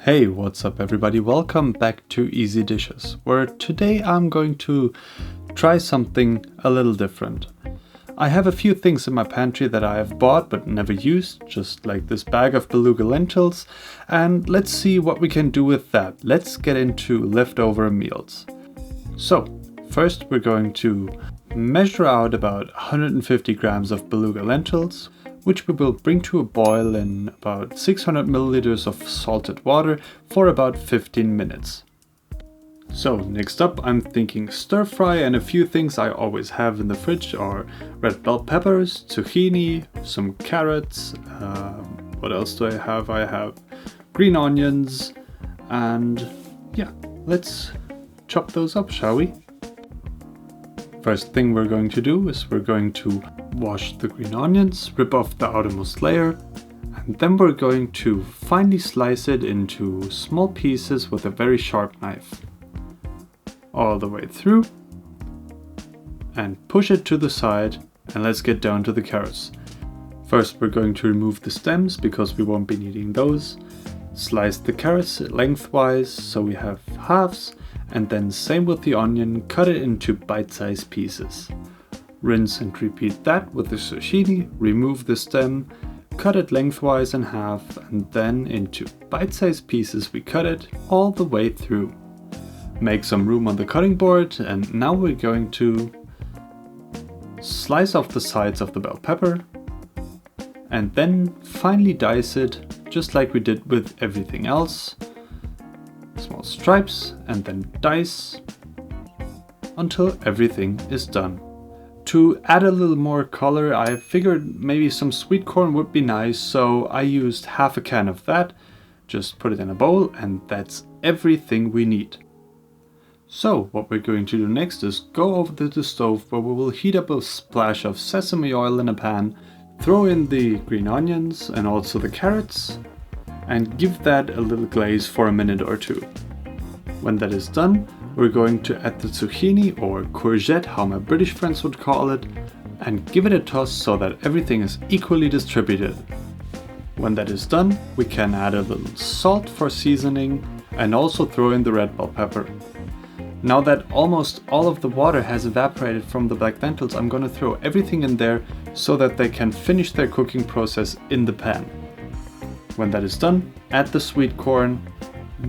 Hey, what's up everybody? Welcome back to Easy Dishes, where today I'm going to try something a little different. I have a few things in my pantry that I have bought but never used, just like this bag of Beluga lentils, and let's see what we can do with that. Let's get into leftover meals. So, first we're going to measure out about 150 grams of Beluga lentils, which we will bring to a boil in about 600 milliliters of salted water for about 15 minutes. So next up I'm thinking stir fry, and a few things I always have in the fridge are red bell peppers, zucchini, some carrots, what else do I have? I have green onions, and yeah, let's chop those up, shall we? First thing we're going to do is we're going to wash the green onions, rip off the outermost layer, and then we're going to finely slice it into small pieces with a very sharp knife. All the way through, and push it to the side, and let's get down to the carrots. First we're going to remove the stems because we won't be needing those. Slice the carrots lengthwise so we have halves, and then same with the onion, cut it into bite-sized pieces. Rinse and repeat that with the zucchini, remove the stem, cut it lengthwise in half, and then into bite-sized pieces we cut it all the way through. Make some room on the cutting board, and now we're going to slice off the sides of the bell pepper, and then finely dice it just like we did with everything else. Small stripes, and then dice until everything is done. To add a little more color, I figured maybe some sweet corn would be nice, so I used half a can of that. Just put it in a bowl, and that's everything we need. So what we're going to do next is go over to the stove, where we will heat up a splash of sesame oil in a pan, throw in the green onions and also the carrots, and give that a little glaze for a minute or two. When that is done, we're going to add the zucchini, or courgette, how my British friends would call it, and give it a toss so that everything is equally distributed. When that is done, we can add a little salt for seasoning and also throw in the red bell pepper. Now that almost all of the water has evaporated from the black lentils, I'm going to throw everything in there so that they can finish their cooking process in the pan. When that is done, add the sweet corn,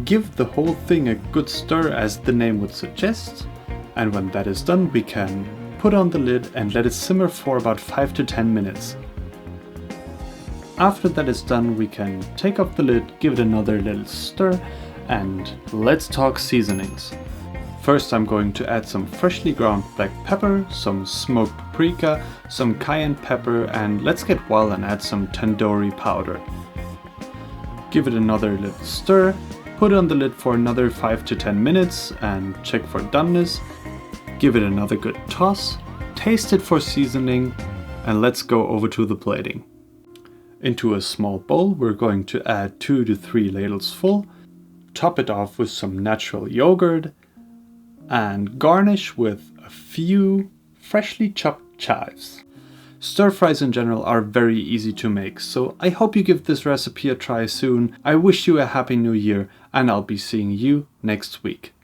give the whole thing a good stir as the name would suggest, and when that is done we can put on the lid and let it simmer for about 5 to 10 minutes. After that is done, we can take off the lid, give it another little stir, and let's talk seasonings. First I'm going to add some freshly ground black pepper, some smoked paprika, some cayenne pepper, and let's get wild and add some tandoori powder. Give it another little stir, put on the lid for another 5 to 10 minutes and check for doneness. Give it another good toss, taste it for seasoning, and let's go over to the plating. Into a small bowl we're going to add 2 to 3 ladles full, top it off with some natural yogurt, and garnish with a few freshly chopped chives. Stir fries in general are very easy to make, so I hope you give this recipe a try soon. I wish you a happy new year, and I'll be seeing you next week.